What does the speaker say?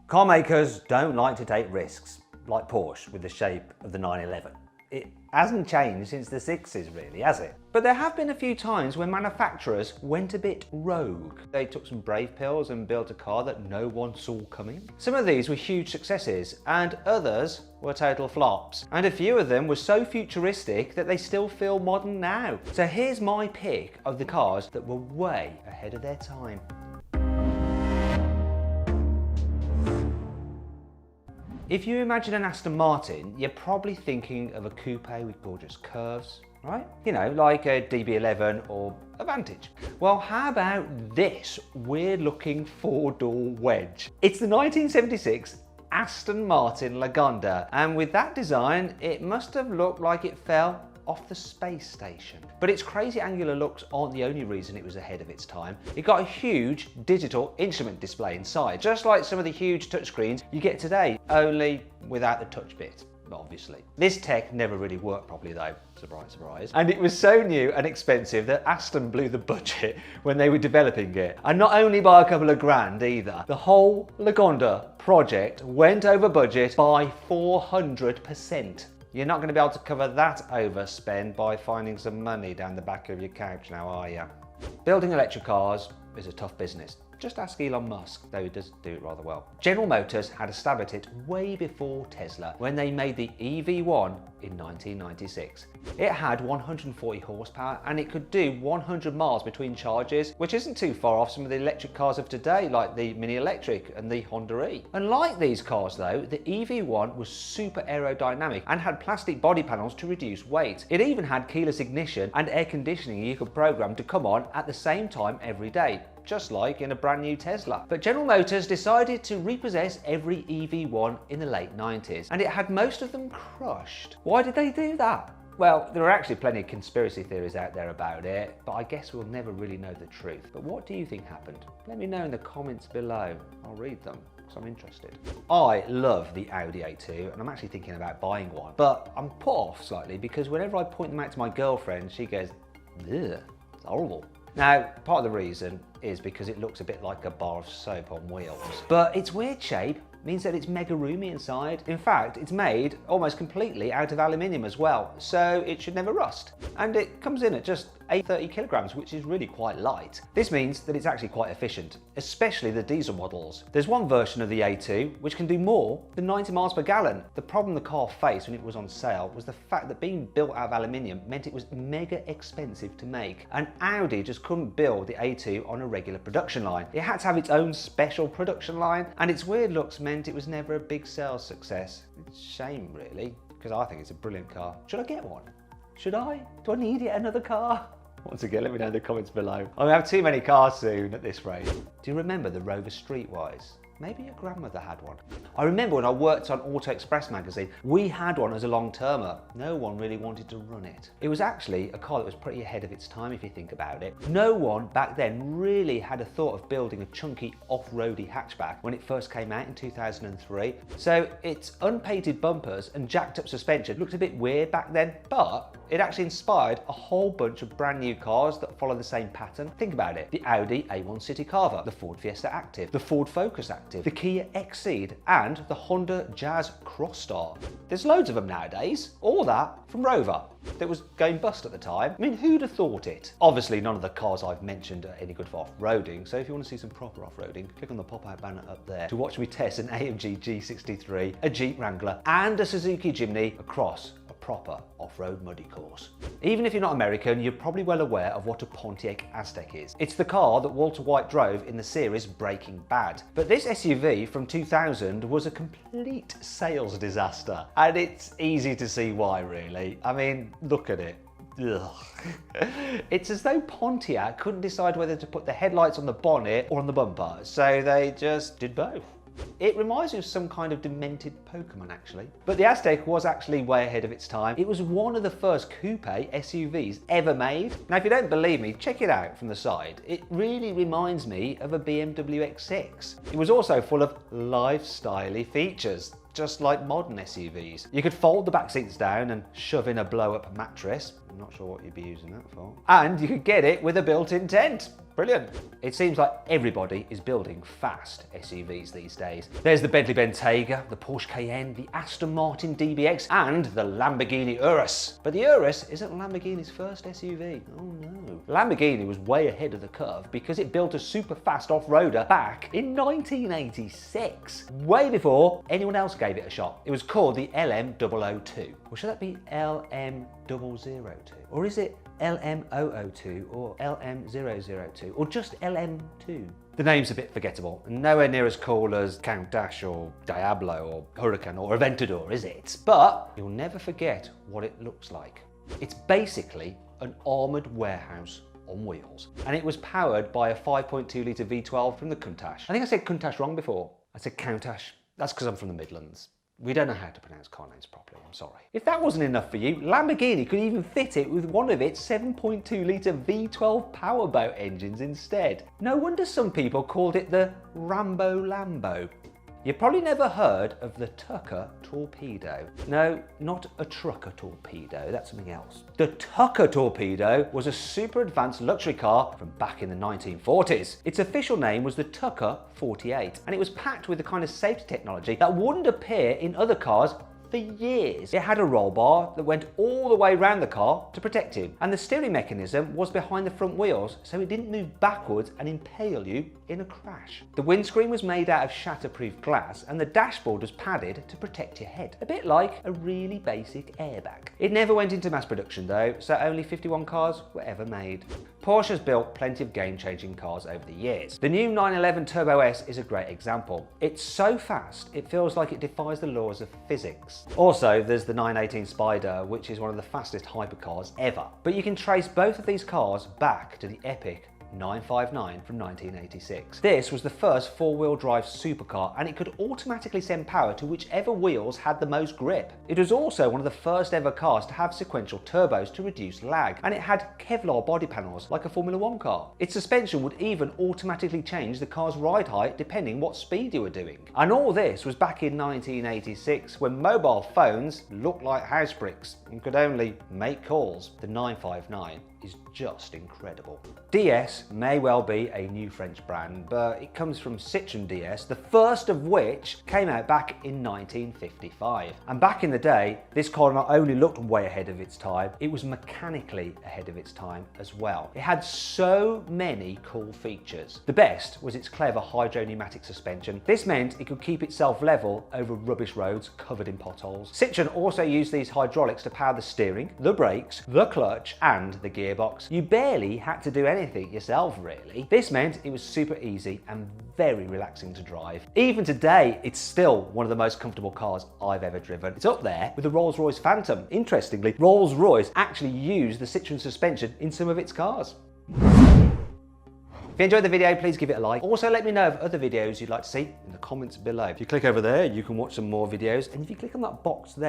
Car makers don't like to take risks, like Porsche with the shape of the 911. It hasn't changed since the 60s really, has it? But there have been a few times when manufacturers went a bit rogue. They took some brave pills and built a car that no one saw coming. Some of these were huge successes and others were total flops. And a few of them were so futuristic that they still feel modern now. So here's my pick of the cars that were way ahead of their time. If you imagine an Aston Martin, you're probably thinking of a coupe with gorgeous curves, right? You know, like a DB11 or a Vantage. Well, how about this weird looking four-door wedge? It's the 1976 Aston Martin Lagonda, and with that design, it must have looked like it fell off the space station. But its crazy angular looks aren't the only reason it was ahead of its time. It got a huge digital instrument display inside, just like some of the huge touchscreens you get today, only without the touch bit, obviously. This tech never really worked properly though, surprise, surprise. And it was so new and expensive that Aston blew the budget when they were developing it. And not only by a couple of grand either. The whole Lagonda project went over budget by 400%. You're not going to be able to cover that overspend by finding some money down the back of your couch now, are you? Building electric cars is a tough business. Just ask Elon Musk, though he does do it rather well. General Motors had a stab at it way before Tesla when they made the EV1 in 1996. It had 140 horsepower and it could do 100 miles between charges, which isn't too far off some of the electric cars of today, like the Mini Electric and the Honda E. Unlike these cars though, the EV1 was super aerodynamic and had plastic body panels to reduce weight. It even had keyless ignition and air conditioning you could program to come on at the same time every day, just like in a brand new Tesla. But General Motors decided to repossess every EV1 in the late 90s, and it had most of them crushed. Why did they do that? Well, there are actually plenty of conspiracy theories out there about it, but I guess we'll never really know the truth. But what do you think happened? Let me know in the comments below. I'll read them, because I'm interested. I love the Audi A2, and I'm actually thinking about buying one, but I'm put off slightly because whenever I point them out to my girlfriend, she goes, ugh, it's horrible. Now, part of the reason is because it looks a bit like a bar of soap on wheels. But its weird shape means that it's mega roomy inside. In fact, it's made almost completely out of aluminium as well, so it should never rust. And it comes in at just 830 kilograms, which is really quite light. This means that it's actually quite efficient, especially the diesel models. There's one version of the A2 which can do more than 90 miles per gallon. The problem the car faced when it was on sale was the fact that being built out of aluminium meant it was mega expensive to make. And Audi just couldn't build the A2 on a regular production line. It had to have its own special production line, and its weird looks meant it was never a big sales success. It's a shame really, because I think it's a brilliant car. Should I get one? Should I? Do I need yet another car? Once again, let me know in the comments below. I'm gonna have too many cars soon at this rate. Do you remember the Rover Streetwise? Maybe your grandmother had one. I remember when I worked on Auto Express magazine, we had one as a long-termer. No one really wanted to run it. It was actually a car that was pretty ahead of its time if you think about it. No one back then really had a thought of building a chunky off-roady hatchback when it first came out in 2003. So its unpainted bumpers and jacked up suspension looked a bit weird back then, but it actually inspired a whole bunch of brand new cars that follow the same pattern. Think about it. The Audi A1 City Carver, the Ford Fiesta Active, the Ford Focus Active, the Kia Exceed, and the Honda Jazz Crossstar. There's loads of them nowadays. All that from Rover that was going bust at the time. I mean, who'd have thought it? Obviously, none of the cars I've mentioned are any good for off-roading, so if you want to see some proper off-roading, click on the pop-out banner up there to watch me test an AMG G63, a Jeep Wrangler, and a Suzuki Jimny across a proper off-road muddy course. Even if you're not American, you're probably well aware of what a Pontiac Aztec is. It's the car that Walter White drove in the series Breaking Bad. But this SUV from 2000 was a complete sales disaster, and it's easy to see why really. I mean, look at it. Ugh. It's as though Pontiac couldn't decide whether to put the headlights on the bonnet or on the bumper, so they just did both. It reminds me of some kind of demented Pokemon actually. But the Aztec was actually way ahead of its time. It was one of the first coupe SUVs ever made. Now if you don't believe me, check it out from the side. It really reminds me of a BMW X6. It was also full of lifestyle-y features, just like modern SUVs. You could fold the back seats down and shove in a blow-up mattress. I'm not sure what you'd be using that for. And you could get it with a built-in tent. Brilliant. It seems like everybody is building fast SUVs these days. There's the Bentley Bentayga, the Porsche Cayenne, the Aston Martin DBX, and the Lamborghini Urus. But the Urus isn't Lamborghini's first SUV. Oh no. Lamborghini was way ahead of the curve because it built a super fast off-roader back in 1986, way before anyone else gave it a shot. It was called the LM002. Or should that be LM002? Or is it LM002 or LM002 or just LM2? The name's a bit forgettable and nowhere near as cool as Countach or Diablo or Huracan or Aventador, is it? But you'll never forget what it looks like. It's basically an armoured warehouse on wheels, and it was powered by a 5.2 litre V12 from the Countach. I think I said Countach wrong before. I said Countach. That's because I'm from the Midlands. We don't know how to pronounce car names properly, I'm sorry. If that wasn't enough for you, Lamborghini could even fit it with one of its 7.2 litre V12 powerboat engines instead. No wonder some people called it the Rambo Lambo. You've probably never heard of the Tucker Torpedo. No, not a trucker torpedo, that's something else. The Tucker Torpedo was a super advanced luxury car from back in the 1940s. Its official name was the Tucker 48, and it was packed with the kind of safety technology that wouldn't appear in other cars for years. It had a roll bar that went all the way around the car to protect you, and the steering mechanism was behind the front wheels so it didn't move backwards and impale you in a crash. The windscreen was made out of shatterproof glass and the dashboard was padded to protect your head, a bit like a really basic airbag. It never went into mass production though, so only 51 cars were ever made. Porsche has built plenty of game-changing cars over the years. The new 911 Turbo S is a great example. It's so fast, it feels like it defies the laws of physics. Also, there's the 918 Spider, which is one of the fastest hypercars ever. But you can trace both of these cars back to the epic 959 from 1986. This was the first four-wheel drive supercar, and it could automatically send power to whichever wheels had the most grip. It was also one of the first ever cars to have sequential turbos to reduce lag, and it had Kevlar body panels like a Formula 1 car. Its suspension would even automatically change the car's ride height depending what speed you were doing. And all this was back in 1986 when mobile phones looked like house bricks and could only make calls. The 959 is just incredible. DS may well be a new French brand, but it comes from Citron DS, the first of which came out back in 1955. And back in the day, this car not only looked way ahead of its time, it was mechanically ahead of its time as well. It had so many cool features. The best was its clever hydro-pneumatic suspension. This meant it could keep itself level over rubbish roads covered in potholes. Citron also used these hydraulics to power the steering, the brakes, the clutch, and the gearbox. You barely had to do anything yourself, really. This meant it was super easy and very relaxing to drive. Even today, it's still one of the most comfortable cars I've ever driven. It's up there with the Rolls-Royce Phantom. Interestingly, Rolls-Royce actually used the Citroen suspension in some of its cars. If you enjoyed the video, please give it a like. Also, let me know of other videos you'd like to see in the comments below. If you click over there, you can watch some more videos, and if you click on that box there,